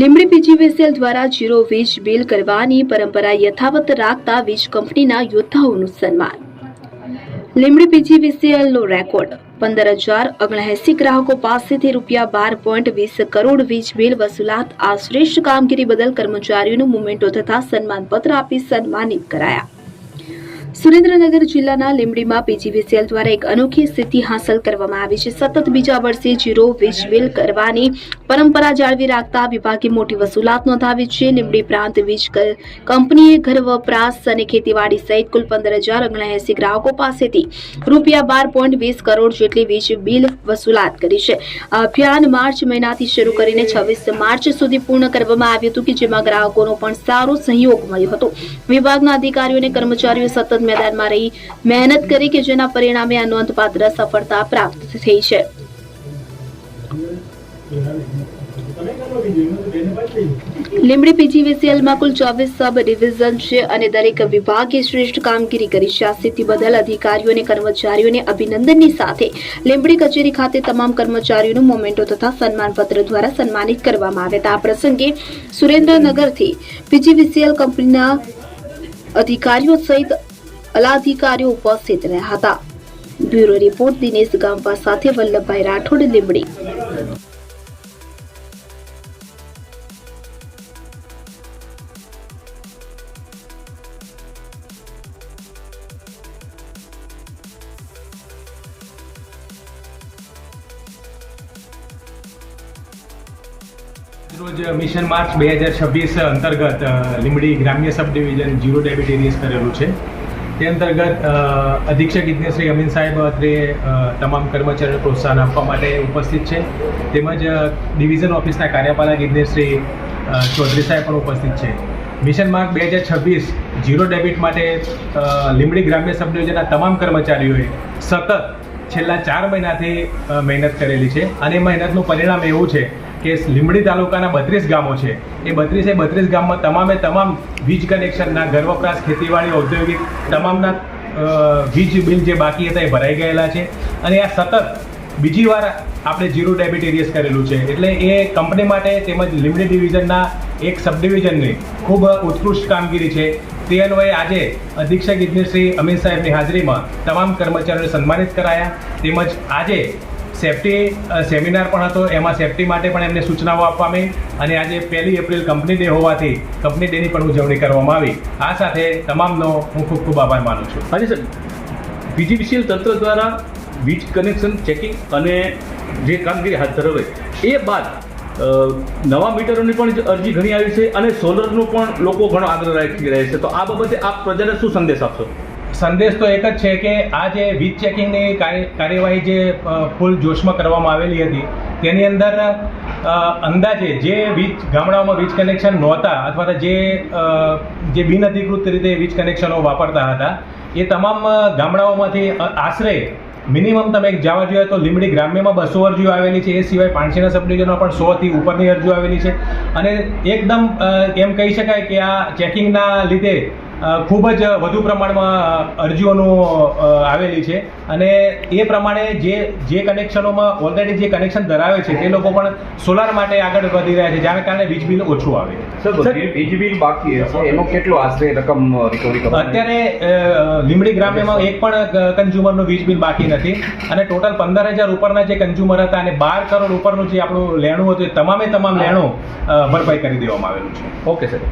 Limbdi PGVCL દ્વારા zero વીજ bill કરવાની પરંપરા યથાવત રાખતા વીજ કંપનીના યોદ્ધાઓનું સન્માન. લીંબડી પીજીવીસીએલનો રેકોર્ડ 15,079 ગ્રાહકો પાસેથી ₹12.20 કરોડ વીજ બિલ વસૂલાત. આ શ્રેષ્ઠ કામગીરી બદલ કર્મચારીઓનું મોમેન્ટો તથા સન્માનપત્ર આપી સન્માનિત કરાયા. સુરેન્દ્રનગર જિલ્લાના લીંબડીમાં પીજીવીસીએલ દ્વારા એક અનોખી સિદ્ધિ હાંસલ કરવામાં આવી છે. સતત બીજા વર્ષે ઝીરો વીજ બિલ કરવાની પરંપરા જાળવી રાખતા વિભાગે મોટી વસૂલાત નોંધાવી છે. લીંબડી પ્રાંત વીજ કંપનીએ ઘર વપરાશ અને ખેતીવાડી સહિત કુલ 15,079 ગ્રાહકો પાસેથી ₹12.20 કરોડ જેટલી વીજ બિલ વસૂલાત કરી છે. આ અભિયાન માર્ચ મહિનાથી શરૂ કરીને 26 માર્ચ સુધી પૂર્ણ કરવામાં આવ્યું હતું, કે જેમાં ગ્રાહકોનો પણ સારો સહયોગ મળ્યો હતો. વિભાગના અધિકારીઓ અને કર્મચારીઓ સતત મેદાનમાં રહી મહેનત કરી, કે જેના પરિણામે આ નોંધપાત્ર સફળતા પ્રાપ્ત થઈ છે. લીંબડી પીજીવીસીએલમાં કુલ 24 સબ ડિવિઝન છે અને દરેક વિભાગે શ્રેષ્ઠ કામગીરી કરી છે. આ સિદ્ધિ બદલ અધિકારીઓ અને કર્મચારીઓને અભિનંદનની સાથે લીંબડી કચેરી ખાતે તમામ કર્મચારીઓનું મોમેન્ટો તથા સન્માનપત્ર દ્વારા સન્માનિત કરવામાં આવ્યા હતા. આ પ્રસંગે સુરેન્દ્રનગરથી પીજીવીસીએલ કંપનીના અધિકારીઓ સહિત અધિકારીઓ ઉપસ્થિત રહ્યા હતા. બ્યુરો રિપોર્ટ દિનેશ ગામવા સાથે વલ્લભભાઈ રાઠોડ, લીંબડી. રોજ મિશન માર્ચ 2026 અંતર્ગત લીંબડી ગ્રામ્ય સબ ડિવિઝન ઝીરો ડેબિટ એરિયસ કરેલું છે. તે અંતર્ગત અધિક્ષક ઇજનેર શ્રી અમીન સાહેબ અત્રે તમામ કર્મચારીઓને પ્રોત્સાહન આપવા માટે ઉપસ્થિત છે. તેમજ ડિવિઝન ઓફિસના કાર્યપાલક ઇજનેર શ્રી ચૌધરી સાહેબ પણ ઉપસ્થિત છે. મિશન માર્ચ 2026 ઝીરો ડેબિટ માટે લીંબડી ગ્રામ્ય સબ ડિવિઝનના તમામ કર્મચારીઓએ સતત છેલ્લા 4 મહિનાથી મહેનત કરેલી છે અને મહેનતનું પરિણામ એવું છે કે લીંબડી તાલુકાના 32 ગામો છે. એ 32 ગામમાં તમામ વીજ કનેક્શનના ઘર વપરાશ, ખેતીવાડી, ઔદ્યોગિક તમામના વીજ બિલ જે બાકી હતા એ ભરાઈ ગયેલા છે. અને આ સતત બીજી વાર આપણે ઝીરો ડેબિટ એરિયસ કરેલું છે. એટલે એ કંપની માટે તેમજ લીંબડી ડિવિઝનના એક સબ ડિવિઝનની ખૂબ ઉત્કૃષ્ટ કામગીરી છે. તે અન્વયે આજે અધિક્ષક ઇજનેર શ્રી અમીન સાહેબની હાજરીમાં તમામ કર્મચારીઓને સન્માનિત કરાયા. તેમજ આજે સેફ્ટી સેમિનાર પણ હતો. એમાં સેફ્ટી માટે પણ એમને સૂચનાઓ આપવામાં આવી અને આજે 1 એપ્રિલ કંપની ડે હોવાથી કંપની ડેની પણ ઉજવણી કરવામાં આવી. આ સાથે તમામનો હું ખૂબ ખૂબ આભાર માનું છું. હાજી સર, પીજીવીસીએલ તંત્ર દ્વારા વીજ કનેક્શન ચેકિંગ અને જે કામગીરી હાથ ધરાવે એ બાદ નવા મીટરોની પણ અરજી ઘણી આવી છે અને સોલરનો પણ લોકો ઘણો આગ્રહ રાખી રહ્યા છે. તો આ બાબતે આપ પ્રજાને શું સંદેશ આપશો? સંદેશ તો એક જ છે કે આ જે વીજ ચેકિંગની કાર્યવાહી જે ફૂલ જોશમાં કરવામાં આવેલી હતી, તેની અંદર અંદાજે જે ગામડાઓમાં વીજ કનેક્શન નહોતા અથવા જે બિનઅધિકૃત રીતે વીજ કનેક્શનો વાપરતા હતા, એ તમામ ગામડાઓમાંથી આશરે મિનિમમ તમે જવા જોઈએ તો લીંબડી ગ્રામ્યમાં 200 અરજીઓ આવેલી છે. એ સિવાય પાણસીના સબ ડિવિઝનમાં પણ 100થી ઉપરની અરજીઓ આવેલી છે. અને એકદમ એમ કહી શકાય કે આ ચેકિંગના લીધે ખૂબ જ વધુ પ્રમાણમાં અરજીઓનું આવેલી છે. અને એ પ્રમાણે જે કનેક્શનોમાં ઓલરેડી જે કનેક્શન ધરાવે છે તે લોકો પણ સોલાર માટે આગળ વધી રહ્યા છે, જેના કારણે વીજ બિલ ઓછું આવે. સર, વીજ બિલ બાકી છે એનો કેટલો આશરે રકમ રિકવરી કરવામાં? અત્યારે લીંબડી ગ્રામ્યમાં એક પણ કન્ઝ્યુમરનું વીજ બિલ બાકી નથી અને ટોટલ 15,000 ઉપરના જે કન્ઝ્યુમર હતા અને 12 કરોડ ઉપરનું જે આપણું લેણું હતું એ તમામ લેણું ભરપાઈ કરી દેવામાં આવેલું છે. Okay sir.